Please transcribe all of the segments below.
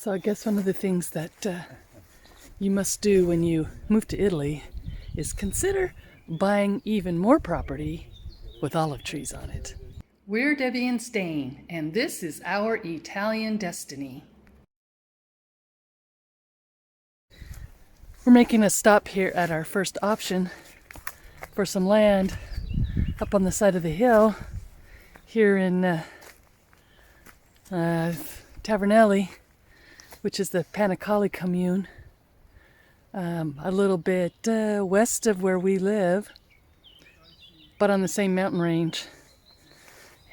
So I guess one of the things that you must do when you move to Italy is consider buying even more property with olive trees on it. We're Debbie and Stijn, and this is our Italian destiny. We're making a stop here at our first option for some land up on the side of the hill here in Tavernelli, which is the Panicali commune, a little bit west of where we live, but on the same mountain range.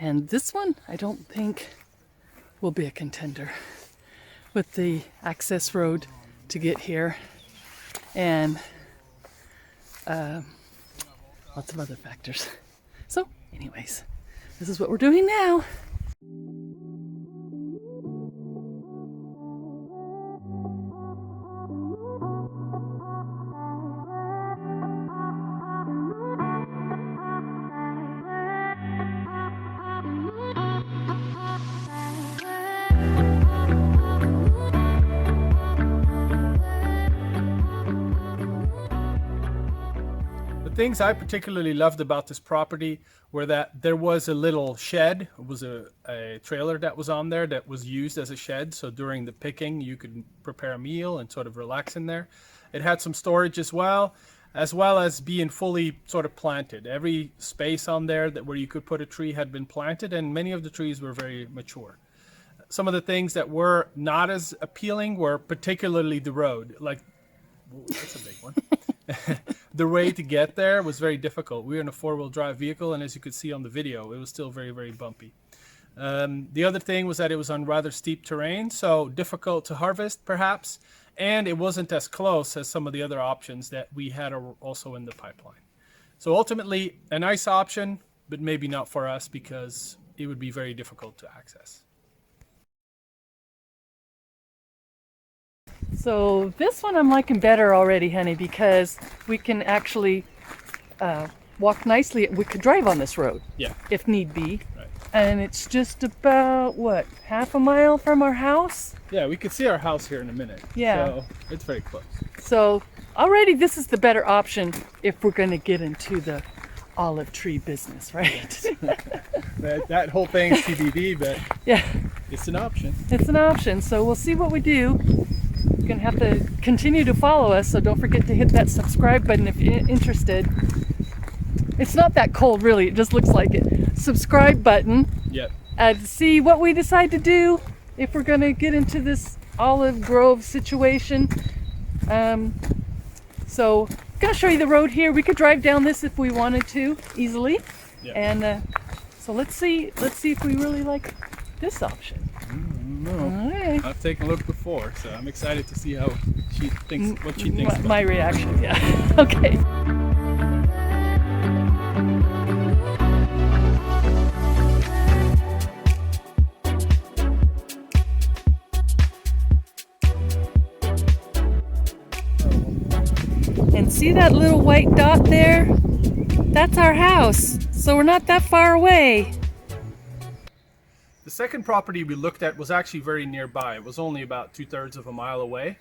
And this one, I don't think will be a contender with the access road to get here and lots of other factors. So anyways, this is what we're doing now. The things I particularly loved about this property were that there was a little shed. It was a trailer that was on there that was used as a shed. So during the picking, you could prepare a meal and sort of relax in there. It had some storage as well as being fully sort of planted. Every space on there where you could put a tree had been planted, and many of the trees were very mature. Some of the things that were not as appealing were particularly the road. Like, whoa, that's a big one. The way to get there was very difficult. We were in a four-wheel drive vehicle, and as you could see on the video, it was still very, very bumpy. The other thing was that it was on rather steep terrain, so difficult to harvest perhaps, and it wasn't as close as some of the other options that we had also in the pipeline. So ultimately, a nice option, but maybe not for us because it would be very difficult to access. So this one I'm liking better already, honey, because we can actually walk nicely. We could drive on this road, Yeah, if need be. right. And it's just about, what, half a mile from our house? Yeah, we could see our house here in a minute. Yeah. So it's very close. So already this is the better option if we're going to get into the olive tree business, right? That whole thing's TBD, but Yeah, it's an option. it's an option. So we'll see what we do. You're going to have to continue to follow us, so don't forget to hit that subscribe button if you're interested. It's not that cold, really. It just looks like it. Subscribe button. Yep. And see what we decide to do if we're going to get into this olive grove situation. So I'm going to show you the road here. We could drive down this if we wanted to easily. Yep. And so let's see if we really like this option. No. All right. I've taken a look before, so I'm excited to see how she thinks, what she thinks about My reaction, yeah. Okay. And see that little white dot there? That's our house, so we're not that far away. The second property we looked at was actually very nearby. It was only about 2/3 of a mile away.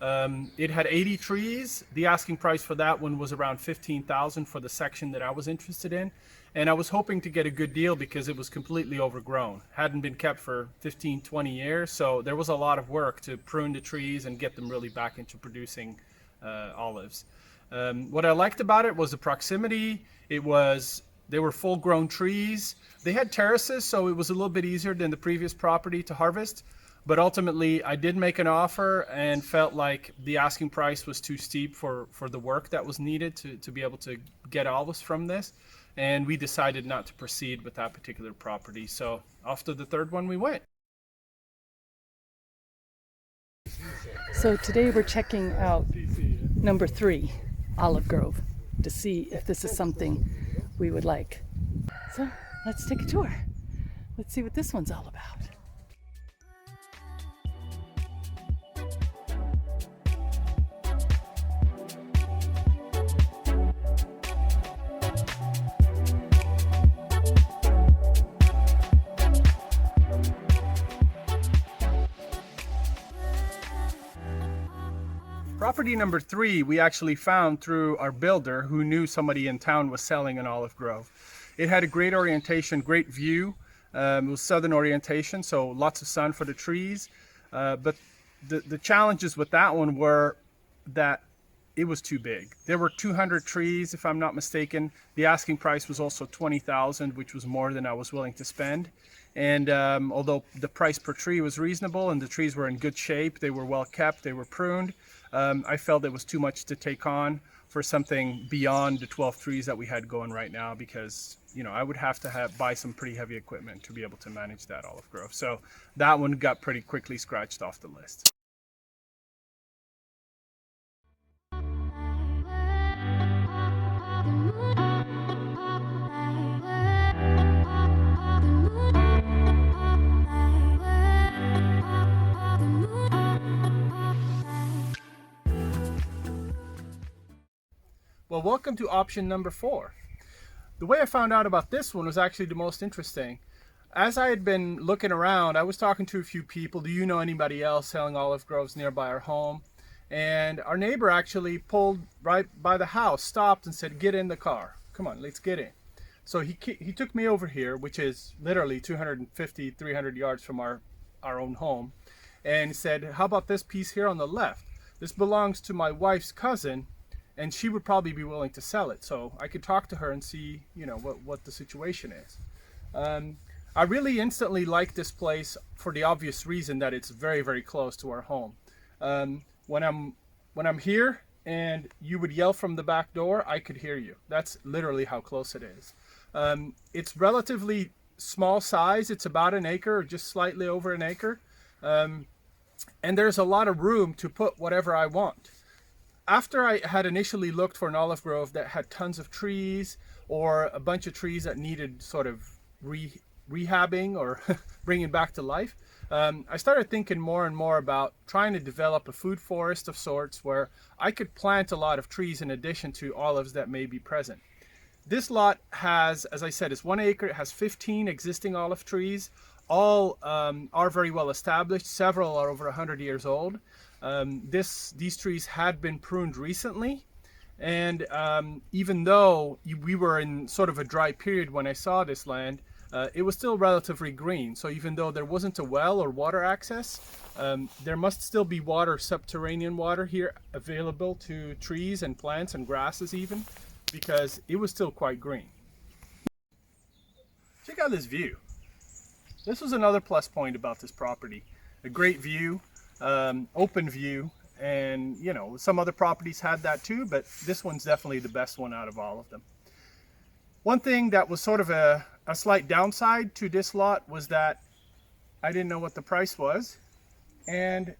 It had 80 trees. The asking price for that one was around $15,000 for the section that I was interested in. And I was hoping to get a good deal because it was completely overgrown. Hadn't been kept for 15, 20 years. So there was a lot of work to prune the trees and get them really back into producing olives. What I liked about it was the proximity. They were full-grown trees. They had terraces, so it was a little bit easier than the previous property to harvest. But ultimately, I did make an offer and felt like the asking price was too steep for the work that was needed to be able to get olives from this. And we decided not to proceed with that particular property. So off to the third one we went. So today we're checking out number 3, Olive Grove, to see if this is something we would like. So let's take a tour. Let's see what this one's all about. Property number 3 we actually found through our builder who knew somebody in town was selling an olive grove. It had a great orientation, great view. It was southern orientation, so lots of sun for the trees. But the challenges with that one were that it was too big. There were 200 trees, if I'm not mistaken. The asking price was also $20,000, which was more than I was willing to spend. And although the price per tree was reasonable and the trees were in good shape, they were well kept, they were pruned, I felt it was too much to take on for something beyond the 12 trees that we had going right now, because I would have to buy some pretty heavy equipment to be able to manage that olive grove. So that one got pretty quickly scratched off the list. Well, welcome to option number 4. The way I found out about this one was actually the most interesting. As I had been looking around, I was talking to a few people. Do you know anybody else selling olive groves nearby our home? And our neighbor actually pulled right by the house, stopped and said, "Get in the car. Come on, let's get in." So he took me over here, which is literally 250, 300 yards from our own home, and said, "How about this piece here on the left? This belongs to my wife's cousin, and she would probably be willing to sell it. So I could talk to her and see, what the situation is." I really instantly liked this place for the obvious reason that it's very, very close to our home. When I'm here and you would yell from the back door, I could hear you. That's literally how close it is. It's relatively small size. It's about an acre, or just slightly over an acre. And there's a lot of room to put whatever I want. After I had initially looked for an olive grove that had tons of trees, or a bunch of trees that needed sort of rehabbing or bringing back to life, I started thinking more and more about trying to develop a food forest of sorts where I could plant a lot of trees in addition to olives that may be present. This lot has, as I said, it's 1 acre. It has 15 existing olive trees. All are very well established. Several are over 100 years old. These trees had been pruned recently, and even though we were in sort of a dry period when I saw this land, it was still relatively green. So even though there wasn't a well or water access, there must still be water, subterranean water here available to trees and plants and grasses even, because it was still quite green. Check out this view. This was another plus point about this property. A great view. Open view, and some other properties had that too, but this one's definitely the best one out of all of them. One thing that was sort of a slight downside to this lot was that I didn't know what the price was, and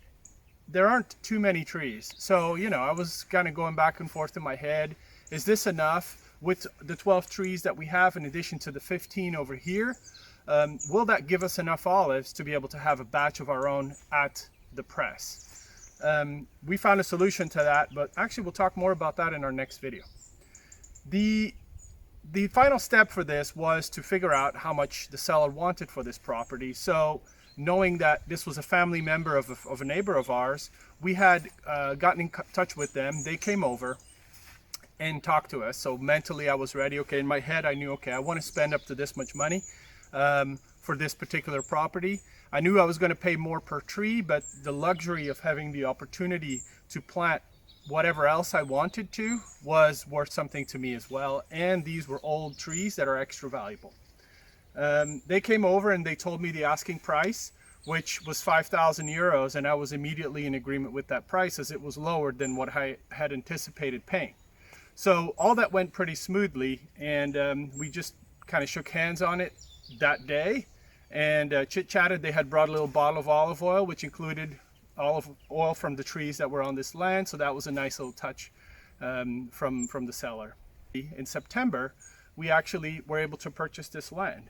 there aren't too many trees. So I was kind of going back and forth in my head. Is this enough with the 12 trees that we have in addition to the 15 over here? Will that give us enough olives to be able to have a batch of our own at the press? We found a solution to that, but actually we'll talk more about that in our next video. The final step for this was to figure out how much the seller wanted for this property. So knowing that this was a family member of a neighbor of ours, we had gotten in touch with them. They came over and talked to us. So mentally I was ready. Okay, in my head I knew, okay, I want to spend up to this much money for this particular property. I knew I was going to pay more per tree, but the luxury of having the opportunity to plant whatever else I wanted to was worth something to me as well. And these were old trees that are extra valuable. They came over and they told me the asking price, which was 5,000 euros, and I was immediately in agreement with that price as it was lower than what I had anticipated paying. So all that went pretty smoothly, and we just kind of shook hands on it that day and chit-chatted. They had brought a little bottle of olive oil, which included olive oil from the trees that were on this land, so that was a nice little touch from the seller. In September, we actually were able to purchase this land.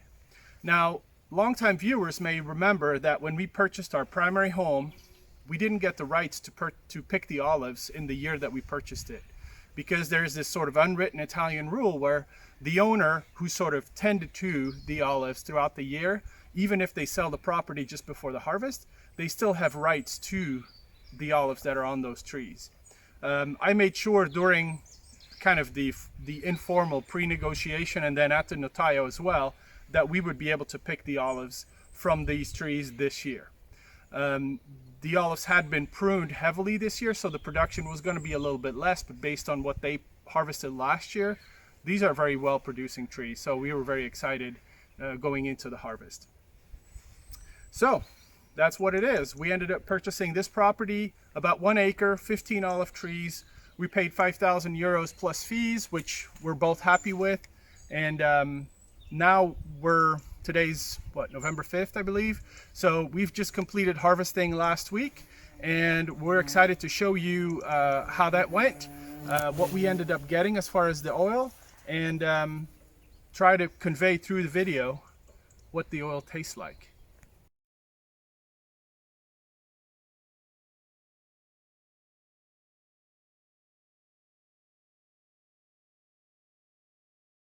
Now, longtime viewers may remember that when we purchased our primary home, we didn't get the rights to pick the olives in the year that we purchased it, because there's this sort of unwritten Italian rule where the owner who sort of tended to the olives throughout the year, even if they sell the property just before the harvest, they still have rights to the olives that are on those trees. I made sure during kind of the informal pre-negotiation and then at the notaio as well that we would be able to pick the olives from these trees this year. The olives had been pruned heavily this year, so the production was going to be a little bit less, but based on what they harvested last year, these are very well producing trees, so we were very excited going into the harvest. So that's what it is. We ended up purchasing this property, about 1 acre, 15 olive trees. We paid 5,000 euros plus fees, which we're both happy with. And now today's November 5th, I believe. So we've just completed harvesting last week, and we're excited to show you how that went, what we ended up getting as far as the oil, and try to convey through the video what the oil tastes like.